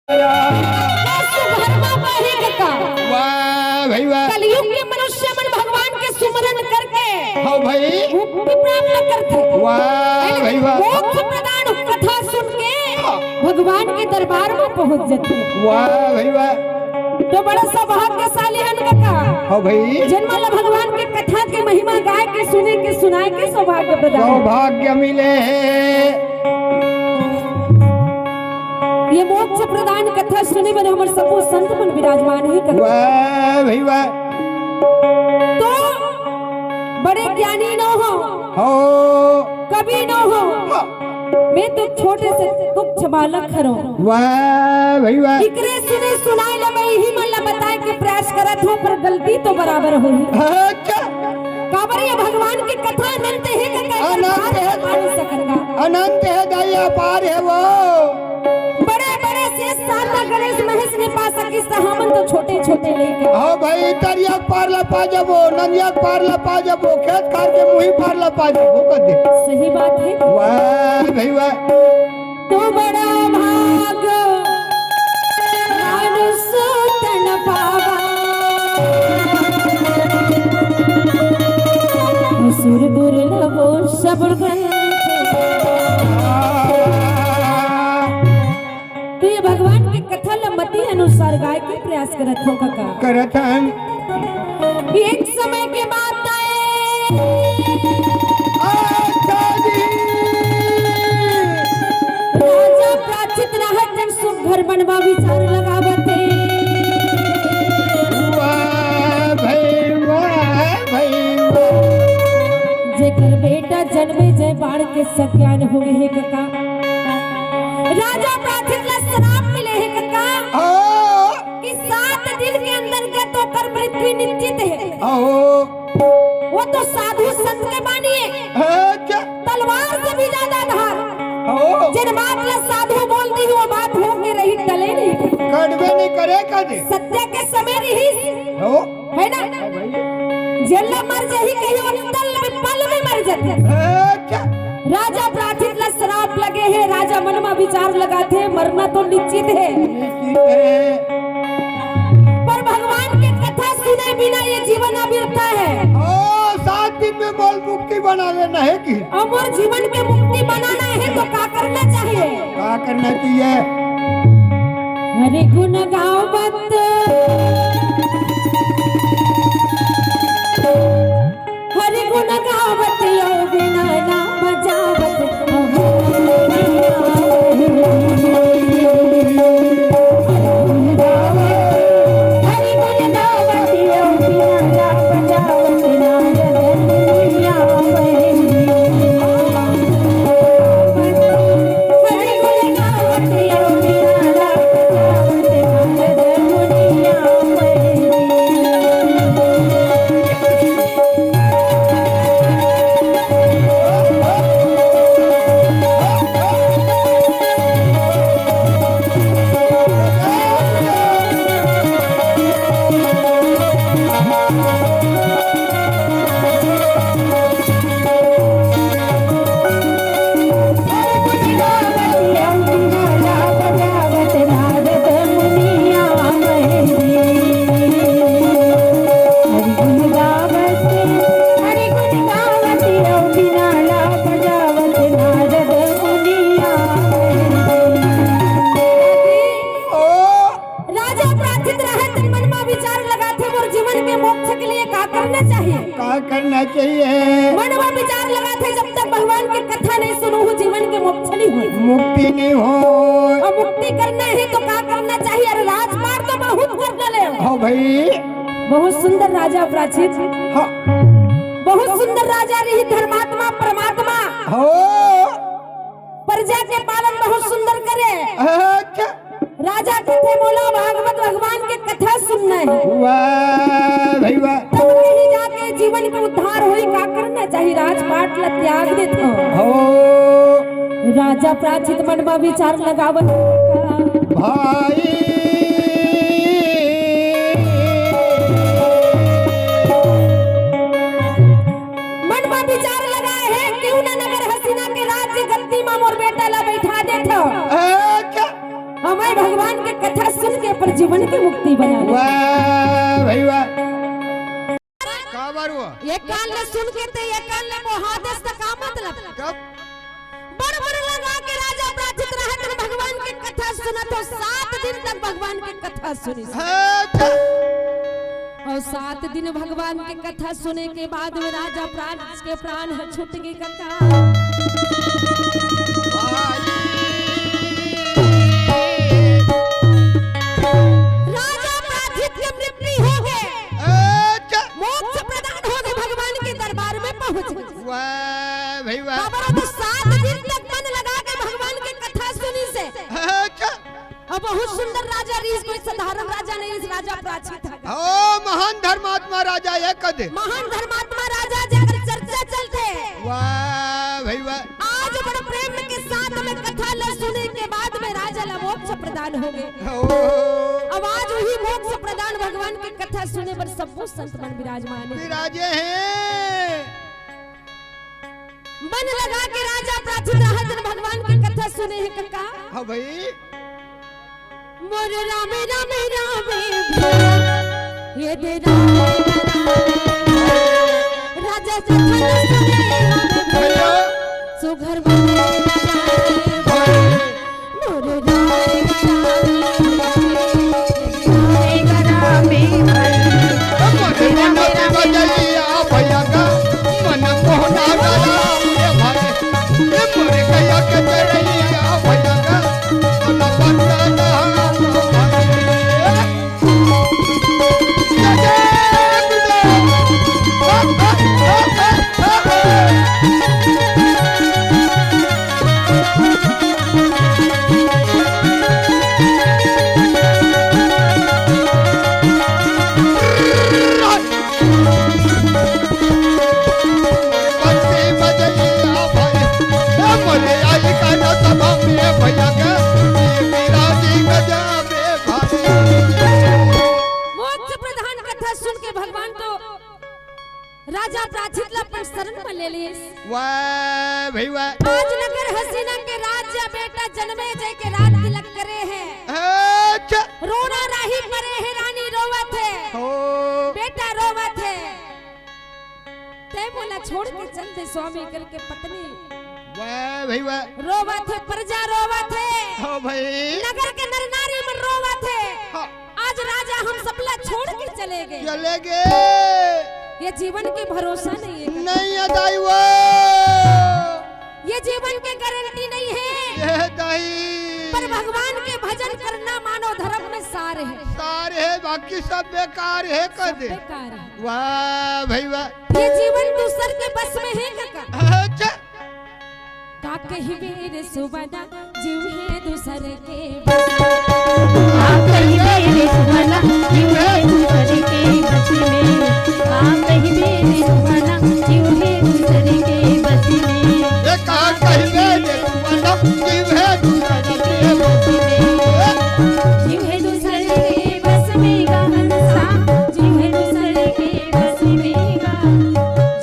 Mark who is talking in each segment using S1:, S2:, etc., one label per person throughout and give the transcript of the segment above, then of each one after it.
S1: भाई वाह
S2: कलयुग के मनुष्य मन भगवान के सुमरन करके
S1: हाँ भाई
S2: मुक्ति प्राप्त करते
S1: वाह भाई वाह
S2: मोक्ष प्रदान कथा सुन के भगवान के दरबार में पहुंच जाते
S1: वाह भाई वाह
S2: तो बड़ा सौभाग्यशाली है उनका
S1: हाँ भाई
S2: जन्मल भगवान के कथा के महिमा गाय के सुने के सुनाए के सौभाग्य प्रदान
S1: सौभाग्य मिले है
S2: ये मोक्ष प्रदान कथा सुने पर हमारे सबो संत मन विराजमान है
S1: वाह भाई वाह
S2: तो बड़े ज्ञानी न हो कभी न हो मैं तो छोटे से तुच्छ बालक हरो
S1: वाह भाई वाह
S2: इकरे सुने सुनाए ला मैं ही मन ला बताए के प्रयास करत हो पर गलती तो बराबर हुई
S1: अच्छा
S2: काबर ये भगवान की कथा अनंत है का
S1: अनंत है
S2: पानी सकंगा
S1: अनंत है दया पार है वो
S2: बड़े बड़े से साला गणेश महेश ने पा सकी हमन तो छोटे छोटे लेके
S1: हाँ भाई तरिया पार ला पा जबो नदिया पार ला पा जबो खेत खार के मुही पार ला पा जबो कर दे
S2: सही बात है
S1: वाह भाई वाह
S2: तो बड़ा भाग मानुष तन पावा सुर दुर्लभो सबुर तो ये भगवान की कथा लंबती अनुसार गाय के प्रयास करत हो काका
S1: करत हन
S2: एक समय के बाद
S1: अच्छा जी
S2: राजा प्राचित रहत जन सुख घर बनवा विचार लगावते
S1: वाह भाई वाह
S2: जेकर बेटा जन्मे जय बाण के सज्ञान हुए है काका राजा प्राचित ला श्राप मिले है काका कि 7 दिन के अंदर के तो कर मृत्यु निश्चित है वो तो साधु संत के मानिए तलवार से भी ज्यादा धार जिन बात ला साधु बोल दी वो बात हो के रही टले नहीं
S1: कड़वे नहीं करे कदे
S2: सत्य के समय रही है ना जल्ला मर जाही कहीं तल में पल में मर जाते राजा प्राचित ला श्राप लगे हैं राजा मन में विचार लगाते हैं मरना तो निश्चित है पर भगवान की कथा सुने बिना ये जीवन अबिरता है
S1: 7 दिन में बोल मुक्ति बना लेना है कि
S2: अमर जीवन के मुक्ति बनाना है तो क्या करना चाहिए
S1: क्या करना चाहिए
S2: हरे गुण गावत हरे गुण गावत यो बिना नाम जावत
S1: करना चाहिए
S2: मन में विचार लगाते जब तक भगवान की कथा नहीं सुनो जीवन के मोक्ष नहीं हो
S1: मुक्ति नहीं हो
S2: और मुक्ति करना है तो क्या करना चाहिए अरे राजपाट तो बहुत कर डाले
S1: हाँ भाई
S2: बहुत सुंदर राजा प्राचित
S1: हाँ
S2: बहुत सुंदर राजा रही धर्मात्मा परमात्मा
S1: हो
S2: प्रजा के पालन बहुत सुंदर करे
S1: अच्छा
S2: राजा कथे बोला भागवत भगवान के कथा सुनना है
S1: वाह भाई वाह
S2: तब कहीं जाके जीवन में उद्धार होई का करना चाहिए राजपाट ला त्याग देते
S1: हो
S2: राजा प्राचित मन में विचार लगावत
S1: भाई
S2: मन में विचार लगाए है क्यों ना नगर हसीना के राज्य गद्दी में मोर बेटा ला बैठा देते हमें भगवान भगवान के कथा सुन के अपन जीवन की मुक्ति बना ले।
S1: वाह भाई वाह, का बार हुआ?
S2: ये कान ने सुन के ते ये कान ने मोहादेश का मतलब
S1: कब?
S2: बड़ लगा के राजा प्राचित रहत भगवान की कथा सुना तो 7 दिन तक भगवान की कथा सुनी
S1: अच्छा,
S2: और 7 दिन भगवान की कथा सुने के बाद में राजा प्राण छूट गई कथा। राजा प्राचित की मृत्यु हो गए,
S1: अच्छा,
S2: मोक्ष प्रदान हो गए, भगवान के दरबार में पहुंच गए।
S1: वाह भाई वाह,
S2: खबर तो 7 दिन तक मन लगा के भगवान की कथा सुनी से।
S1: अच्छा,
S2: अब बहुत सुंदर राजा रीस, कोई साधारण राजा नहीं, इस राजा प्राचीन था।
S1: ओ महान धर्मात्मा राजा ये कदे,
S2: महान धर्मात्मा राजा जगत चर्चा चलते।
S1: वाह भाई वाह,
S2: आज बड़े प्रेम के साथ में कथा ल सुने के बाद में राजा ला मोक्ष प्रदान हो गए।
S1: ओ
S2: अब आज वही मोक्ष प्रदान भगवान की कथा सुने पर सब संत बन विराजमान है।
S1: विराजे हैं,
S2: मन लगा के राजा प्राचीन रहत भगवान की कथा सुने है कका।
S1: हाँ भाई,
S2: मोर रामे रामे रामे ये दे राजा सुने
S1: हेलो,
S2: सुघर बने मोर रामे
S1: मन मन बजैया भैया का मन मोहना डाला ये भाई, ये मोरे कया के चरैया भैया का मन बंदा
S2: राजा प्राचित ला शरण में ले लिए।
S1: वाह भाई वाह,
S2: आज नगर हसीना के राजा बेटा जन्मे जय के रात तिलक करे हैं।
S1: अच्छा,
S2: रोना राही परे है, रानी रोवत है,
S1: हो
S2: बेटा रोवत है। ते बोला छोड़ के चल दे स्वामी कल के पत्नी।
S1: वाह भाई वाह,
S2: रोवत है, प्रजा रोवत है,
S1: हो भाई,
S2: नगर के नर नारी में रोवत है।
S1: हाँ,
S2: आज राजा हम सबला छोड़ के चले गए।
S1: चले गए,
S2: ये जीवन के भरोसा नहीं है,
S1: नहीं अदाई वो,
S2: ये जीवन के गारंटी नहीं है।
S1: ये दाई
S2: पर भगवान के भजन करना मानव धर्म में सार है,
S1: सारे है, बाकी सब बेकार है कदे।
S2: बेकार है।
S1: वाह भाई वाह,
S2: ये जीवन दूसर के बस में है काका।
S1: अच्छा,
S2: का कही वीर सुबना जीव है दूसर के बस
S3: कहीं मेरे सुहाना जीव है दूसरे के बस में। कहीं मेरे सुहाना जीव है दूसरे के बस में।
S1: ये कहा कहीं मेरे सुहाना जीव है दूसरे के बस में।
S3: जीव है दूसरे के बस में गा हंसा, जीव है दूसरे के बस में गा,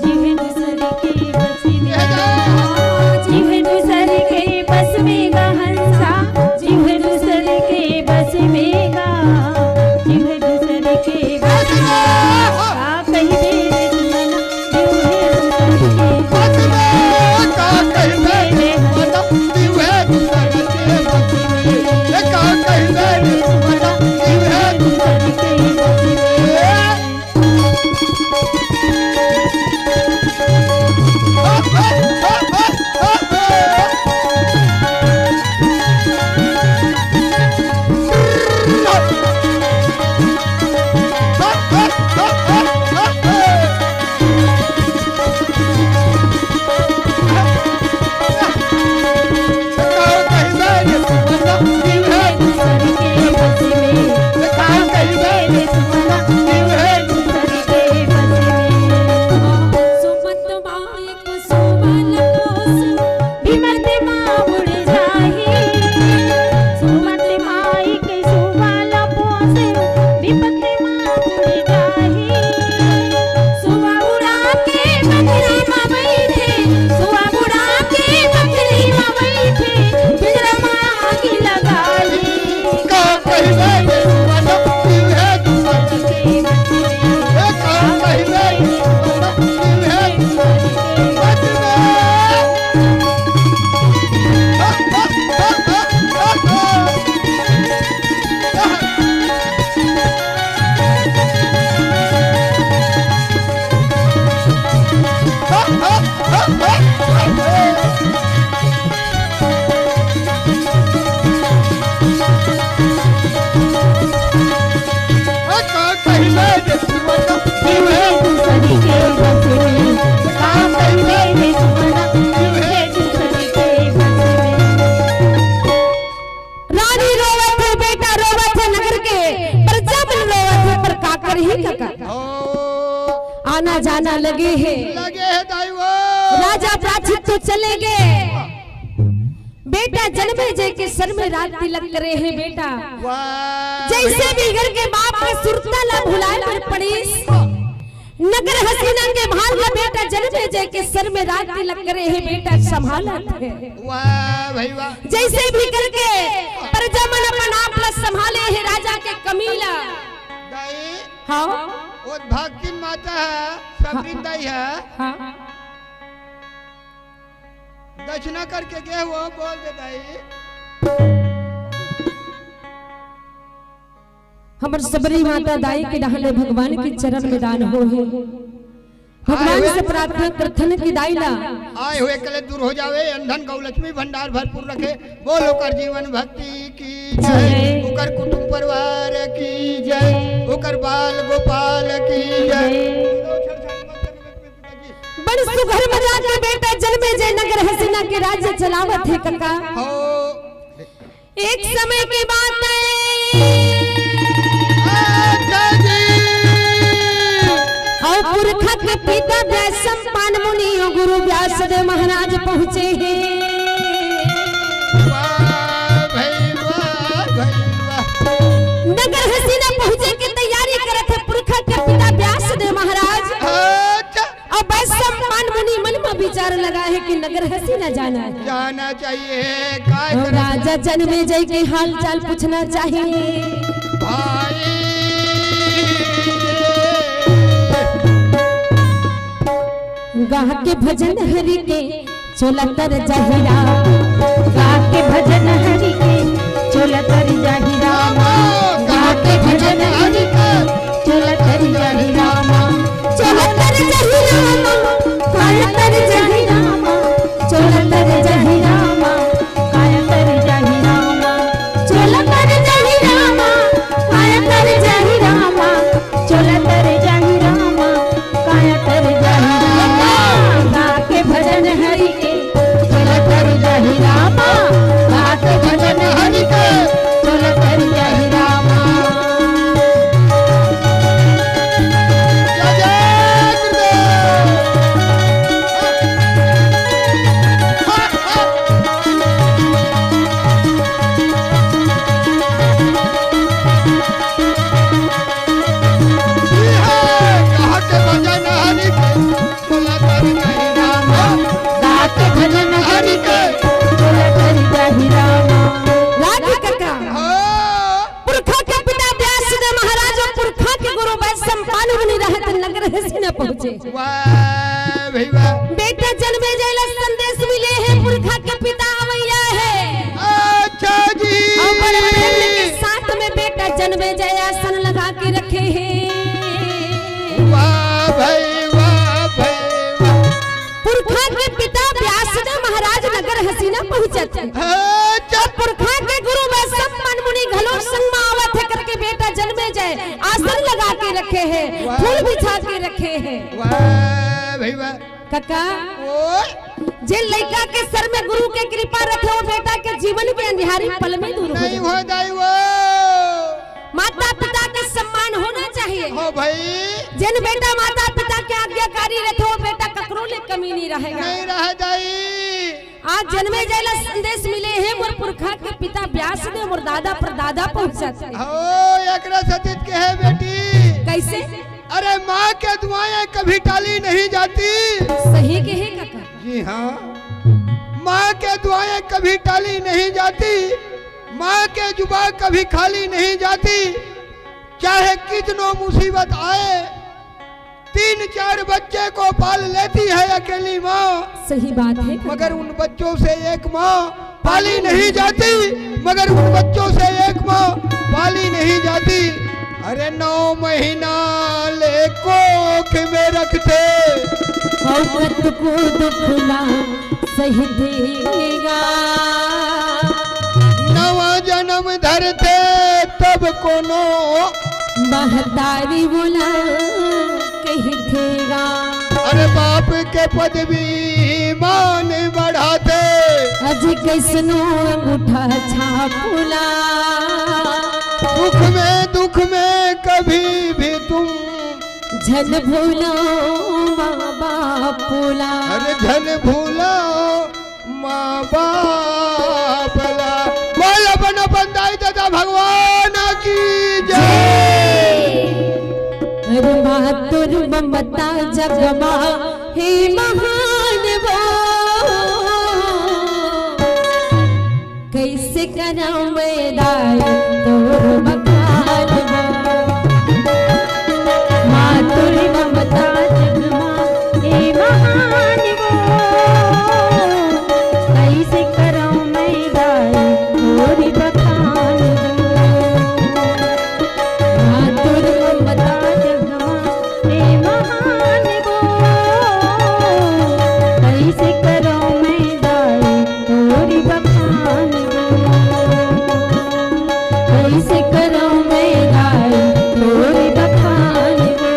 S3: जीव है दूसरे के बस में गा, जीव है दूसरे के बस में गा हंसा, जीव है दूसरे
S2: है काका।
S1: ओ
S2: आना जाना लगे है
S1: दाई वो
S2: राजा प्राचीन तो चले गए। बेटा जन्मे जय के सर में रात तिलक करे है बेटा।
S1: वाह
S2: जैसे भी घर के बाप का सुरता ला भुलाए पर पड़ीस नगर हसीना के भाल का बेटा जन्मे जय के सर में रात तिलक करे है बेटा संभालत है।
S1: वाह भाई वाह
S2: जैसे भी करके प्रजा मन अपन आप ला संभाले है राजा के कमीला।
S1: दाई
S2: हाँ
S1: वो भागतीन माता है सबरीन दाई है
S2: हाँ
S1: दक्षिणा करके गए वो बोल दे दाई।
S2: हमर सबरी माता दाई के डहले भगवान के चरण में दान हो है। भगवान से प्रार्थना करथन की दाई ला
S1: आए हुए कले दूर हो जावे अंधन गौ लक्ष्मी भंडार भरपूर रखे। बोलो कर जीवन भक्ति की जय ओकर कुटुंब परिवार की जय ओकर बाल गोपाल की जय।
S2: बड़ सुघर मजा के बेटा जन्मे जय नगर हसीना के राज्य चलावत है काका।
S1: हो
S2: एक समय की बात है और पुरखा के पिता व्यासम पान मुनि और गुरु व्यासदेव महाराज पहुँचे हैं। नगर हसीना पहुँचे की तैयारी करत है पुरखा के पिता व्यासदेव महाराज। और व्यासम पान मुनि मन में विचार लगा है कि नगर हसीना जाना
S1: चाहिए।
S2: और राजा जन्मे जय के हाल चाल पूछना चाहिए।
S1: भाई
S2: गाह के भजन हरि के चोलतर जहिरा
S3: गा के भजन हरि के चोलतर जहिरा गा के भजन हरि के चोलतर जहिरा
S2: चोलतर जहिरा कायतर जहिरा
S3: चोलतर जहिरा कायतर जहिरा चोलतर जहिरा कायतर जहिरा चोलतर जहिरा कायतर जहिरा गा के भजन हरि के चोलतर जहिरा गा के भजन हरि के चोलतर जहिरा
S2: पहुंचे।
S1: वाह भाई वाह
S2: बेटा जन्मे जयला संदेश मिले है पुरखा के पिता अवैया है।
S1: अच्छा जी
S2: और बड़े प्रेम के साथ में बेटा जन्मे जय आसन लगा के रखे हैं।
S1: वाह भाई वाह भाई वाह
S2: पुरखा के पिता व्यासदेव महाराज नगर हसीना पहुंचत है।
S1: अच्छा
S2: पुरखा के गुरु वैश्व मन मुनि घलो संग में आवत है करके बेटा जन्मे जय आसन लगा के रखे हैं फूल बिछा के रखे हैं।
S1: वाह भाई वाह
S2: काका
S1: ओ
S2: जे लड़का के सर में गुरु के कृपा रखे वो बेटा के जीवन के अंधियारी पल में दूर हो
S1: नहीं
S2: जाए।
S1: हो दाई वो
S2: माता पिता के सम्मान होना चाहिए।
S1: हो भाई
S2: जिन बेटा माता पिता के आज्ञाकारी रहते वो बेटा ककरो ले कमी नहीं रहेगा।
S1: नहीं रह दाई
S2: आज जन्मे जयला संदेश मिले हैं मोर पुरखा के पिता व्यासदेव मोर दादा परदादा पहुंचत है।
S1: हो एकरा सतीत के है बेटी
S2: कैसे
S1: अरे माँ के दुआएं कभी टाली नहीं जाती।
S2: सही के है काका
S1: जी हाँ माँ के दुआएं कभी टाली नहीं जाती। माँ के जुबा कभी खाली नहीं जाती। चाहे कितनों मुसीबत आए 3-4 बच्चे को पाल लेती है अकेली माँ।
S2: सही बात है
S1: मगर उन बच्चों से एक माँ पाली नहीं जाती। मगर उन बच्चों से एक माँ पाली नहीं जाती। अरे 9 महीना ले कोख में रखते
S2: औरत को दुखला सही देगा।
S1: नवा जन्म धरते तब कोनो
S2: महतारी बोला कही देगा।
S1: अरे बाप के पदवी मान बढ़ाते
S2: अज कैसनो अंगूठा छापुला।
S1: दुख में कभी भी तुम
S2: झन भूलो माँ बापूला।
S1: अरे धन भूलो माँ बापला। बोल अपन बंदाई दादा भगवान की जय।
S2: अरे मातुर ममता जगमा हे महान वो, कैसे कराऊं मैं दाई तोर बखान वो।
S3: मातुर ममता जगमा हे महान वो, कैसे कराऊं मैं दाई तोरी बखान वो। मातुर ममता जगमा हे महान वो, कैसे कराऊं मैं दाई तोरी बखान वो। कैसे कराऊं मैं दाई तोरी बखान वो।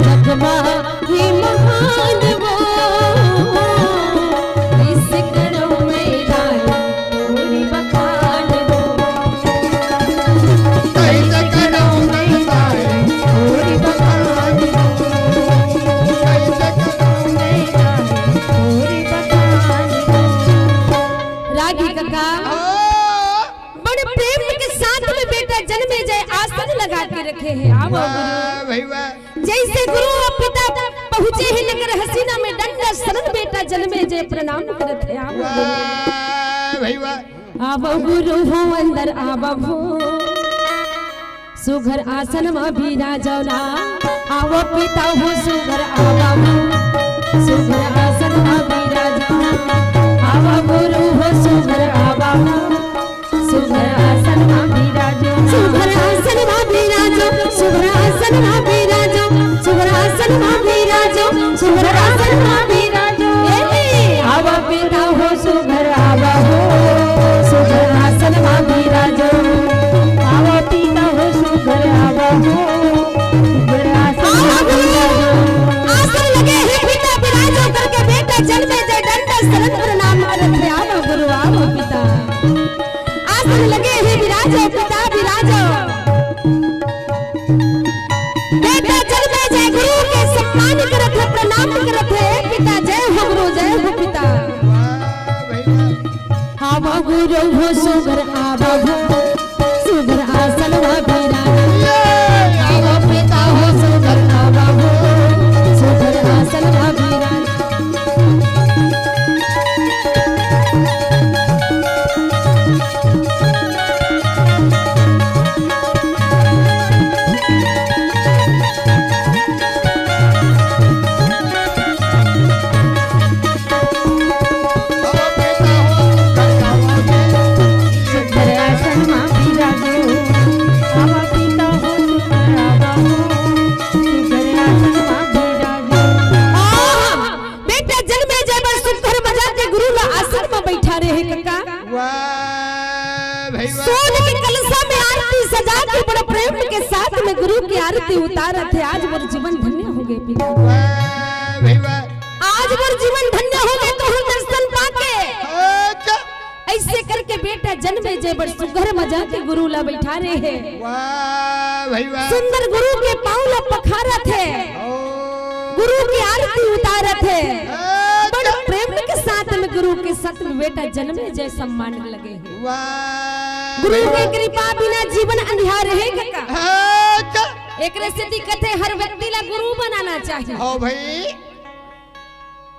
S2: जगमा हे महान वो, कैसे कराऊं मैं दाई तोरी बखान वो।
S1: कैसे कराऊं मैं दाई तोरी बखान वो। कैसे कराऊं मैं
S3: तोरी बखान वो।
S2: रागी काका
S1: हाँ।
S2: बड़े प्रेम के साथ में बेटा जन्मे जय आसन लगा के रखे हैं। आओ
S1: वाह
S2: गुरु।
S1: भाई वाह।
S2: जैसे गुरु और पिता पहुँचे हैं नगर हसीना में, डंडा शरण बेटा जन्मे जय प्रणाम करत है। आओ गुरु।
S1: वाह भाई वाह।
S2: आवो गुरु हो अंदर आवो, सुघर आसन में विराजौना। आवो पिता हो सुघर आवो, सुघर आसन में विराजौना। आवो गुरु हो सुघर आवो, सुघर आसन में विराजो। सुघर आसन में विराजो, सुघर आसन में विराजो, सुघर आसन में विराजो, सुघर आसन में विराजो। आवो पिता हो सुघर आवो, सुघर आसन में विराजो।
S3: आवो पिता हो सुघर आवो, सुघर आसन में विराजो।
S2: आसन लगे हैं पिता विराजो करके बेटा जन्मे जय डंडा शरण प्रणाम करत है। आवो गुरु आवो पिता। आसन लगे हैं विराजो पिता विराजो, बेटा जन्मे जय गुरु के सम्मान करत है प्रणाम करत है। पिता जय हो गुरु जय हो पिता।
S1: वाह भाई वाह।
S2: आवो गुरु हो सुघर आवो, सुघर आसन में विराजो। आवो पिता हो सुघर आवो, सुघर आसन में विराजो।
S3: सुघर आसन में विराजो। आवो पिता हो सुघर आवो, सुघर आसन में विराजो।
S2: बेटा जन्मे जय बड़ सुंदर बजा के गुरु ला आसन में बैठा रहे काका।
S1: वाह भाई वाह।
S2: सोन के कलशा में आरती सजा के बड़ा प्रेम के साथ में गुरु की आरती उतारत है। आज मोर जीवन धन्य हो गए पिता।
S1: वाह भाई वाह।
S2: आज मोर जीवन धन्य हो गए तो हम दर्शन पाके।
S1: अच्छा।
S2: ऐसे करके बेटा जन्मे जय बड़ सुघर मजा के गुरु ला बैठा रहे हैं।
S1: वाह भाई वाह।
S2: सुंदर गुरु के पाँव ला पखारत है,
S1: ओ।
S2: गुरु की आरती उतारत है। बड़
S1: अच्छा।
S2: प्रेम के साथ में गुरु के साथ में बेटा जन्मे जय सम्मान लगे हैं।
S1: वाह।
S2: गुरु की कृपा बिना जीवन अंधियार है काका।
S1: अच्छा।
S2: एक से दिक्कत है, हर व्यक्ति ला गुरु बनाना चाहिए।
S1: हो भाई।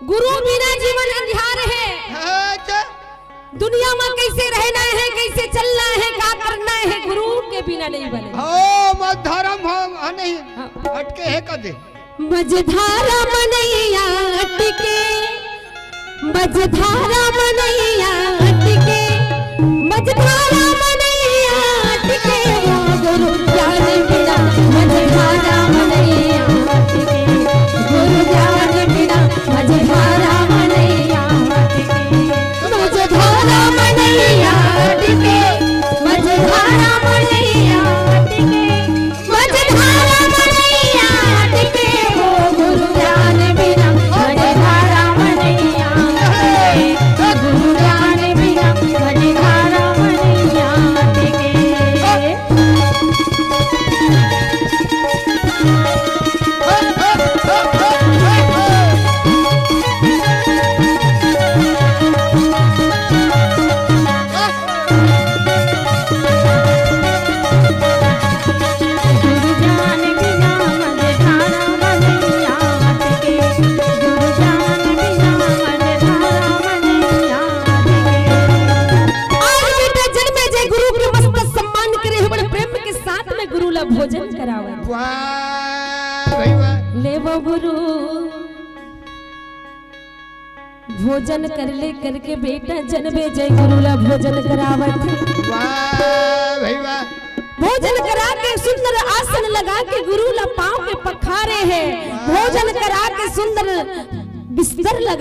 S2: गुरु बिना जीवन अंधियार है।
S1: अच्छा।
S2: दुनिया में कैसे रहना है, कैसे चलना है, क्या करना है, गुरु के बिना नहीं बने।
S1: हो मत धर्म हो नहीं अटके है कदे।
S2: मझधारा मनैया अटके, मझधारा मनैया अटके, मझधारा मनैया अटके। वो गुरु ज्ञान बिना मझधारा मनैया अटके, गुरु ज्ञान बिना मझधारा मनैया अटके। भोजन कर ले करके बेटा जनबे जय गुरुला भोजन करावत
S1: वाह भाई वाह।
S2: भोजन करा के सुंदर आसन लगा के गुरुला पांव पे पखारे हैं भोजन करा के सुंदर बिस्तर लगा